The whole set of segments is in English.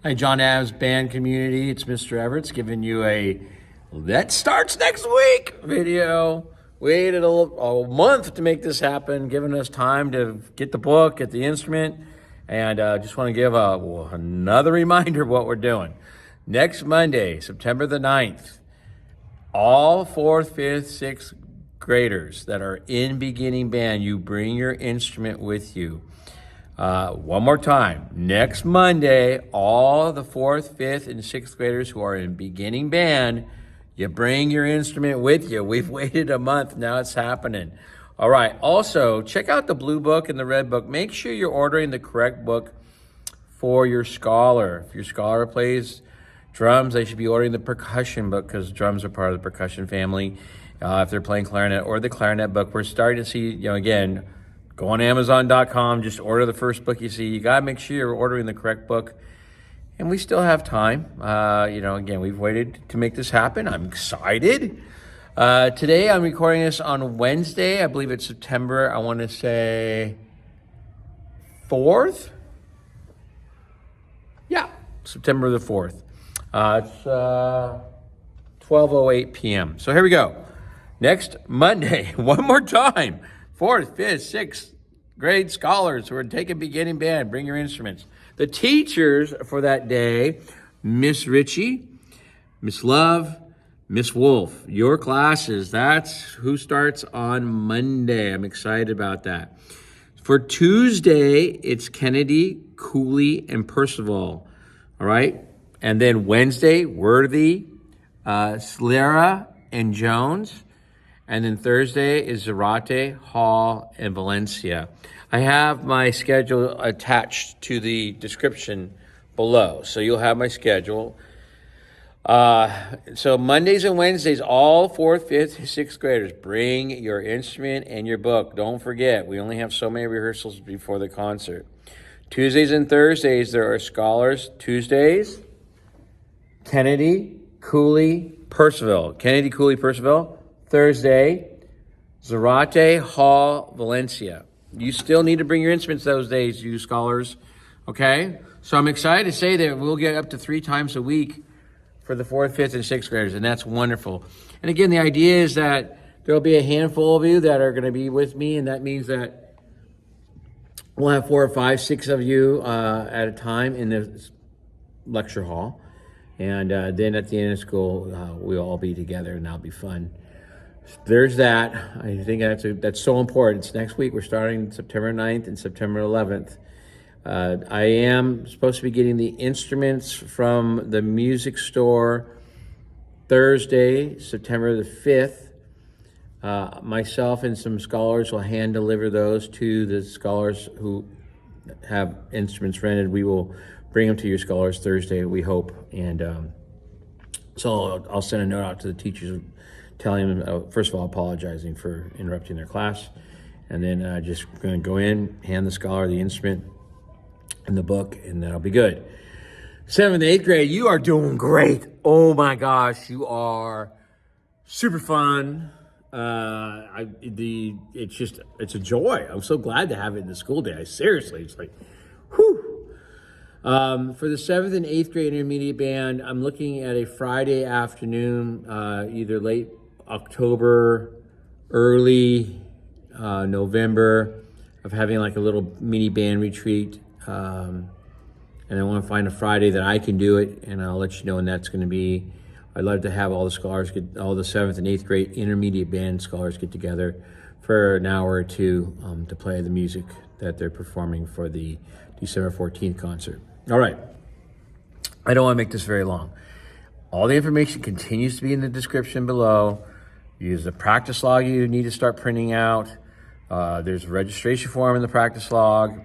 Hi, John Av's band community. It's Mr. Everts giving you a that starts next week video. Waited a month to make this happen, giving us time to get the book, get the instrument, and just want to give another reminder of what we're doing. Next Monday, September the 9th, all 4th, 5th, 6th graders that are in beginning band, you bring your instrument with you. One more time, next Monday, all the 4th, 5th, and 6th graders who are in beginning band, you bring your instrument with you. We've waited a month, now it's happening. All right, also, check out the blue book and the red book. Make sure you're ordering the correct book for your scholar. If your scholar plays drums, they should be ordering the percussion book because drums are part of the percussion family. If they're playing clarinet, or the clarinet book. We're starting to see, again, go on Amazon.com, just order the first book you see. You got to make sure you're ordering the correct book. And we still have time. Again, we've waited to make this happen. I'm excited. Today, I'm recording this on Wednesday. I believe it's September, I want to say 4th? Yeah, September the 4th. It's 12:08 p.m. So here we go. Next Monday, one more time. 4th, 5th, 6th grade scholars who are taking beginning band, bring your instruments. The teachers for that day, Miss Ritchie, Miss Love, Miss Wolf. Your classes, that's who starts on Monday. I'm excited about that. For Tuesday, it's Kennedy, Cooley, and Percival. All right? And then Wednesday, Worthy, Slera, and Jones. And then Thursday is Zarate, Hall, and Valencia. I have my schedule attached to the description below, so you'll have my schedule. So Mondays and Wednesdays, all 4th, 5th, 6th graders, bring your instrument and your book. Don't forget, we only have so many rehearsals before the concert. Tuesdays and Thursdays, there are scholars. Tuesdays, Kennedy, Cooley, Percival. Kennedy, Cooley, Percival. Thursday, Zarate, Hall, Valencia. You still need to bring your instruments those days, you scholars, okay? So I'm excited to say that we'll get up to 3 times a week for the 4th, 5th, and 6th graders, and that's wonderful. And again, the idea is that there'll be a handful of you that are going to be with me, and that means that we'll have 4 or 5, 6 of you at a time in the lecture hall. And then at the end of school, we'll all be together, and that'll be fun. There's that. I think that's so important. It's next week. We're starting September 9th and September 11th. I am supposed to be getting the instruments from the music store Thursday, September the 5th. Myself and some scholars will hand deliver those to the scholars who have instruments rented. We will bring them to your scholars Thursday, we hope. And so I'll send a note out to the teachers telling them, first of all, apologizing for interrupting their class, and then just going to go in, hand the scholar the instrument and the book, and that'll be good. 7th and 8th grade, you are doing great. Oh my gosh, you are super fun. It's a joy. I'm so glad to have it in the school day. Seriously, it's like, whew. For the 7th and 8th grade intermediate band, I'm looking at a Friday afternoon, either late October, early November, of having like a little mini band retreat. And I want to find a Friday that I can do it, and I'll let you know when that's going to be. I'd love to have all the 7th and 8th grade intermediate band scholars get together for an hour or two to play the music that they're performing for the December 14th concert. All right. I don't want to make this very long. All the information continues to be in the description below. Use the practice log you need to start printing out. There's a registration form in the practice log.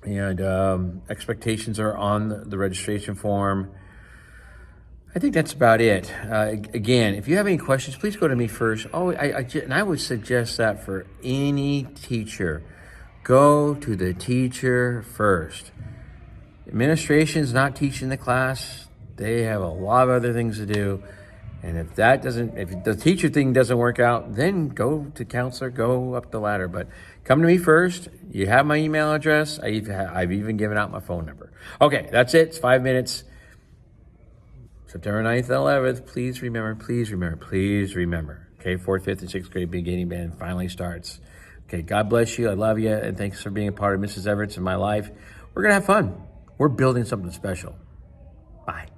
And expectations are on the registration form. I think that's about it. Again, if you have any questions, please go to me first. And I would suggest that for any teacher. Go to the teacher first. Administration's not teaching the class. They have a lot of other things to do. And if the teacher thing doesn't work out, then go to counselor, go up the ladder. But come to me first. You have my email address. I've even given out my phone number. Okay, that's it. It's 5 minutes. September 9th and 11th. Please remember, please remember, please remember. Okay, 4th, 5th, and 6th grade beginning band finally starts. Okay, God bless you. I love you. And thanks for being a part of Mrs. Everts in my life. We're going to have fun. We're building something special. Bye.